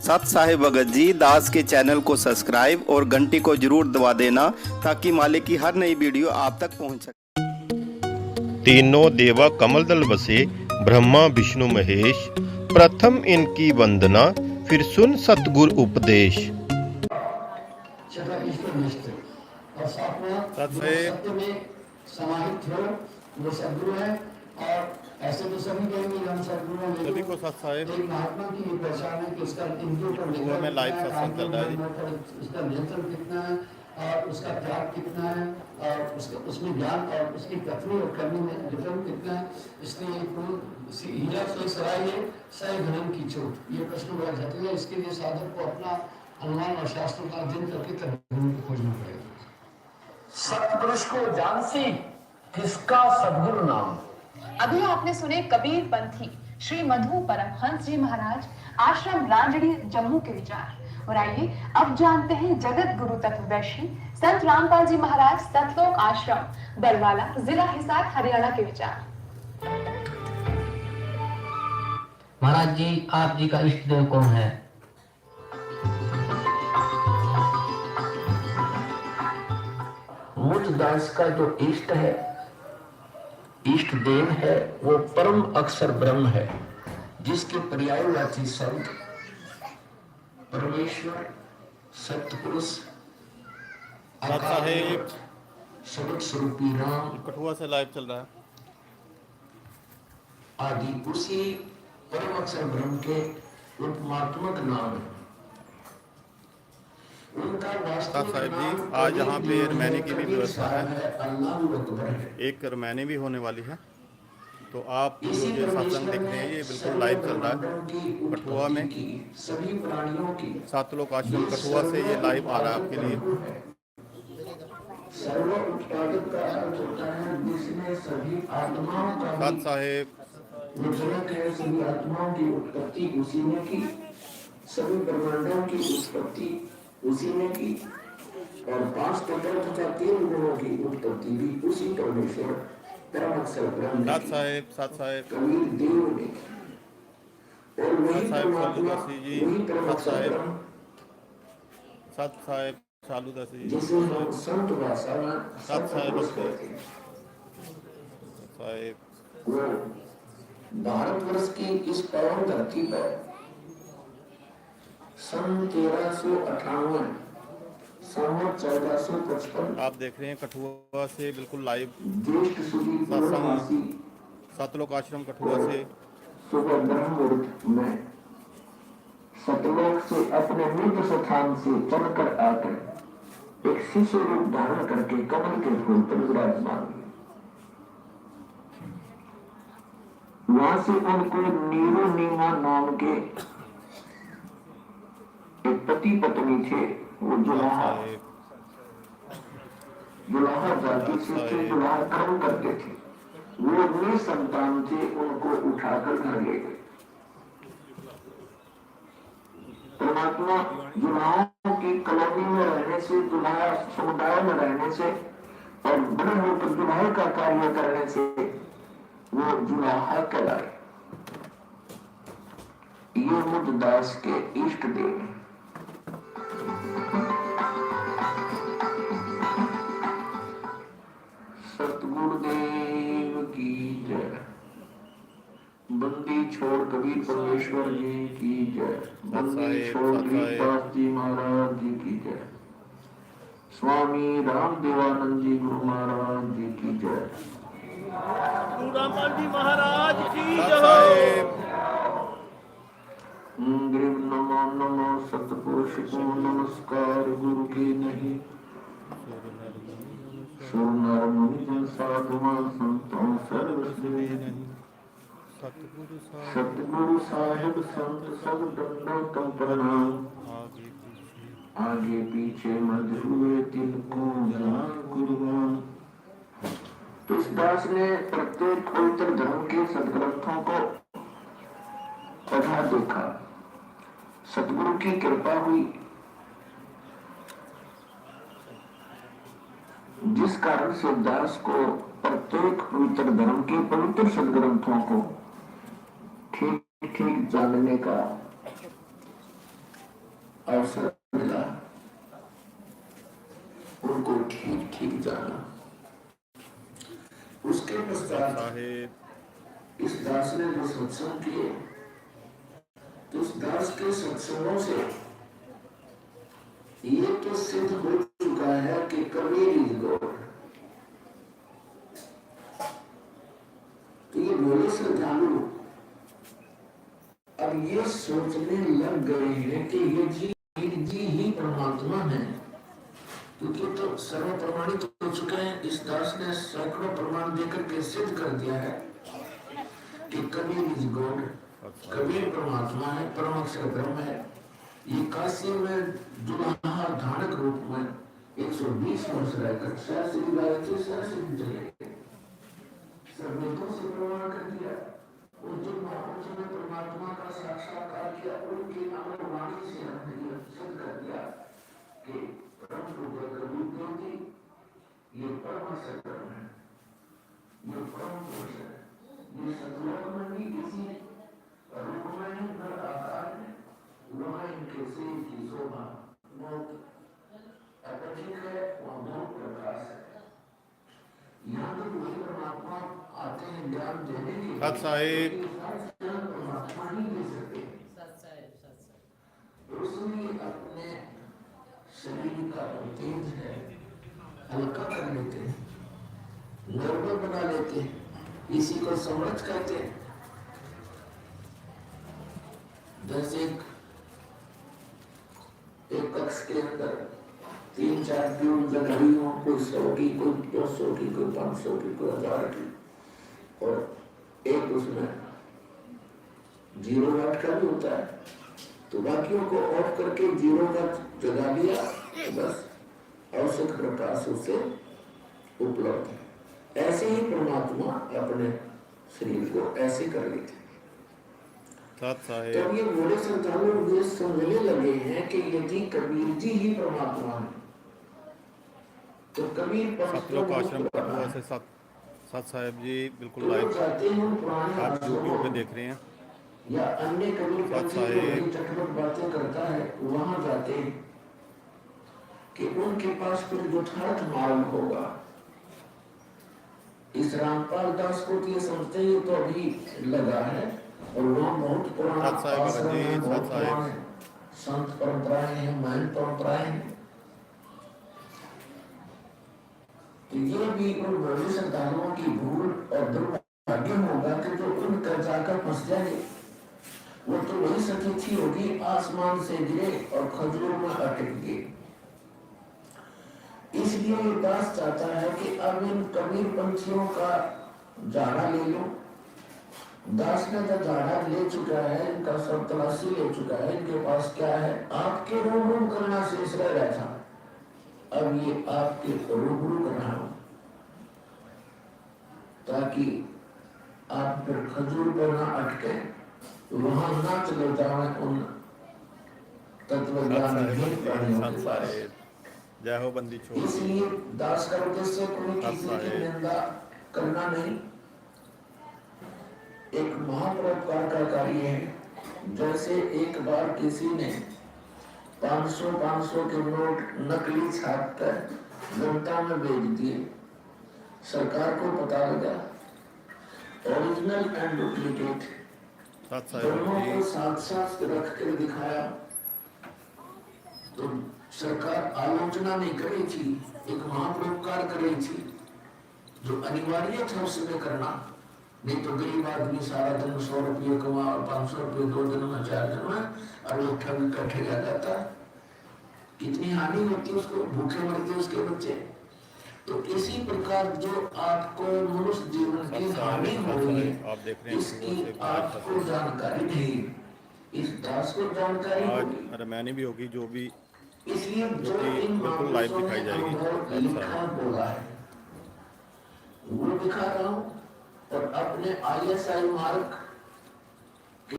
सत साहिब भगत जी दास के चैनल को सब्सक्राइब और घंटी को जरूर दबा देना ताकि मालिक की हर नई वीडियो आप तक पहुंच सके। तीनों देवा कमल दल बसे, ब्रह्मा विष्णु महेश। प्रथम इनकी वंदना, फिर सुन सतगुर उपदेश। समाहित हो वो सदगुरु है। और ऐसे तो सभी कहेंगे हम सदगुरुओं में सभी को सत साहिब। एक महात्मा की ये पहचान है कि इसका इनके ऊपर कठुआ में लाइव सत्संग चल रहा है जी। इसका नियंत्रण कितना है और उसका त्याग कितना है और उसका उसमें ज्ञान और उसकी कथनी और करने में डिफरेंट कितना है। इसलिए हीरा सोई सराय सही धर्म की चोट, ये प्रश्न बड़ा जटिल है। इसके लिए साधक को अपना अनुमान और शास्त्रों का अध्ययन करके तब खोजना पड़ेगा। सतपुरुष को जान सी किसका सदगुरु नाम। अभी आपने सुने कबीर पंथी श्री मधु परमहंस जी महाराज आश्रम रांजड़ी जम्मू के विचार। और आइए अब जानते हैं जगत गुरु तत्वदर्शी संत रामपाल जी महाराज सतलोक आश्रम बरवाला जिला हिसार हरियाणा के विचार। महाराज जी, आप जी का इष्ट देव कौन है? मुझ दास का जो इष्ट है, इष्ट देव है, वो परम अक्षर ब्रह्म है, जिसके पर्यायवाची शब्द परमेश्वर, सतपुरुष, साहिब शब्द स्वरूपी राम कठुआ से लाइव चल रहा है। आदि उसी परम अक्षर ब्रह्म के उपमात्मक नाम है। उनका वास्तविक साहिब जी, नाम आज यहाँ पे रमैनी की भी व्यवस्था है। अल्लाहु अकबर है। एक रमैनी भी होने वाली है, तो आप जो सत्संग देख रहे हैं ये बिल्कुल लाइव चल रहा है कठुआ में। सभी प्राणियों की सातलोक आश्रम कठुआ से ये लाइव आ रहा है आपके लिए। सर्व उत्पादक का अर्थ होता है जिसमें सभी आत्माओं का सात साहेब विफलक है। सभी आत्माओं की उत्पत्ति उसी ने की, सभी ब्रह्मांडों की उत्पत्ति उसी ने की, और पांच तत्व तथा तीन गुणों की उत्पत्ति भी उसी परमेश्वर परम अक्षर ब्रह्म ने की। सात साहेब कबीर देव ने की। और वही परमात्मा, वही परम अक्षर ब्रह्म सात साहेब सालूदासी जी, जिसे हम संत भाषा में सतपुरुष कहते हैं। साहेब वो भारतवर्ष की इस पावन धरती पर सन 1358 संवत 1455 आप देख रहे हैं कठुआ से बिल्कुल लाइव ज्येष्ठ सुदी पूर्णमासी सतलोक आश्रम कठुआ से सुबह ब्रह्म मुहूर्त में सतलोक से अपने निज स्थान से चलकर आकर एक शिशु रूप धारण करके कमल के फूल पर विराजमान हुए। वहां से उनको नीरो नीमा नाम के एक पति पत्नी थे। वो जुलाहा जाति से थे, जुलाहा कर्म करते थे। वो अपने संतान थे, उनको उठाकर घर ले गए। परमात्मा जुलाहों की कॉलोनी में रहने से, जुलाहा समुदाय में रहने से और बड़े होकर जुलाहे का कार्य करने से वो जुलाहा कहलाए। ये मुझ दास के इष्ट देव हैं। सतगुरुदेव की जय। बंदी छोड़ कबीर परमेश्वर जी की जय। बंदी छोड़ गरीबदास जी महाराज जी की जय। स्वामी राम देवानंद जी गुरु महाराज जी की जय। रामपाल जी महाराज की जय। नमो नमो सतपुरुष को नमस्कार गुरु की नहीं। सुर मुनि जन साधुआं संतों सर्वश्रेय नहीं। सतगुरु साहिब संत सब दंडोतम प्रणाम। आगे पीछे मध्य हुए तिनको गुरुवान। तो इस दास ने प्रत्येक पवित्र धर्म के सदग्रंथों को पढ़ा देखा। सतगुरु की कृपा हुई, जिस कारण से दास को प्रत्येक पवित्र धर्म के पवित्र सदग्रंथों को ठीक ठीक जानने का अवसर मिला उनको ठीक ठीक जाना। उसके पश्चात साहेब इस दास ने जो सत्संग किए तो उस दास के सत्संगों से ये तो सिद्ध हो चुका है कि कबीर इज गॉड। तो ये बोले श्रद्धालु अब ये सोचने लग गए हैं कि ये जी ही परमात्मा है, क्योंकि तो सर्व प्रमाणित हो चुका है। इस दास ने सैकड़ों प्रमाण देकर के सिद्ध कर दिया है कि कबीर इज गॉड, कबीर परमात्मा है, परम अक्षर ब्रह्म है। ये काशी में दुल्हा धानक रूप में 120 वर्ष रहकर शास्त्री गायत्री शास्त्री चले गए, सर्वेदों से प्रमाण कर दिया। और जो महापुरुषों ने परमात्मा का साक्षात्कार किया उनकी अमर वाणी से हमने सिद्ध कर दिया कि परम रूप कबीर देव जी ये परम सत्य है, ये परम पुरुष है, ये सतलोक में भी किसी रूप में ही नर आकार है, वहाँ इनके सिर की शोभा बहुत अत्यधिक है, वहाँ बहुत प्रकाश है। यहाँ तो वही परमात्मा आते हैं ज्ञान देने के लिए, सत साहिब परमात्मा नहीं दे सकते। उसने अपने शरीर का तेज है हल्का कर लेते हैं, निर्बल बना लेते हैं, इसी को समर्थ कहते हैं। जैसे एक कक्ष के अंदर 3-4 ट्यूब लगी हो, कोई 100 की, कोई 200 की, कोई 500 की, कोई 1000 की, और एक उसमें 0 वाट का भी होता है, तो बाकियों को ऑफ करके 0 वाट जगा दिया तो बस आवश्यक प्रकाश उससे उपलब्ध है। ऐसे ही परमात्मा अपने शरीर को ऐसे कर लेते हैं। सत तो साहेब ये बड़े श्रद्धालु ये समझने लगे हैं कि यदि कबीर जी ही परमात्मा है तो कबीर सतलोक आश्रम कठुआ से सत साहेब जी बिल्कुल तो लाइव जाते हैं पुराने आप यूट्यूब पे आश्रमों देख रहे हैं। या अन्य कबीर सत पंथी जो साहेब बड़ी चटपट बातें करता है वहां जाते हैं कि उनके पास फिर यथार्थ मार्ग होगा। इस रामपाल दास को तो ये समझते हैं तो अभी लगा है, और वहाँ बहुत पुराना सत साहिब आश्रम जी, है, बहुत सत साहिब। पुराने संत परंपराएं हैं, महंत परंपराएं हैं। तो ये भी उन बड़े श्रद्धालुओं की भूल और दुर्भाग्य होगा कि जो उनका जाकर फंस जाए वो तो वही सतीथी होगी आसमान से गिरे और खजूर में अटक गए। इसलिए ये दास चाहता है कि अब इन कबीर पंथियों का झाड़ा ले लो। दास ने तो झाड़ा ले चुका है, इनका सब तलाशी ले चुका है, इनके पास क्या है, आपके रूबरू करना शेष रह गया था, अब ये आपके रूबरू करना हो ताकि आप फिर खजूर पर ना अटके, वहां ना चले जाए उन तत्वज्ञान प्राणियों के पास। जय हो बंदी छोड़। इसलिए दास का उद्देश्य कोई किसी की निंदा करना नहीं, एक महापरोपकार का कार्य है। जैसे एक बार किसी ने 500 के नोट नकली छाप कर जनता में भेज दिए, सरकार को पता लगा, ओरिजिनल एंड डुप्लीकेट दोनों को साथ साथ रख कर दिखाया तो सरकार आलोचना नहीं करी थी, एक महापरोपकार करी थी जो अनिवार्य था उसमें करना। नहीं तो गरीब आदमी सारा दिन 100 रुपये कमा और 500 रुपये 2 दिन में 4 दिन में और वो ठग कटे जाता, कितनी हानि होती है उसको, भूखे मरते उसके बच्चे। तो इसी प्रकार जो आपको मनुष्य जीवन की हानि हो रही है इसकी आपको जानकारी नहीं, इस दास को जानकारी होगी, रमैनी भी होगी जो भी, इसलिए जो इन बिल्कुल लाइव दिखाई जाएगी। लिखा बोला है वो दिखा रहा हूँ और अपने ISI मार्क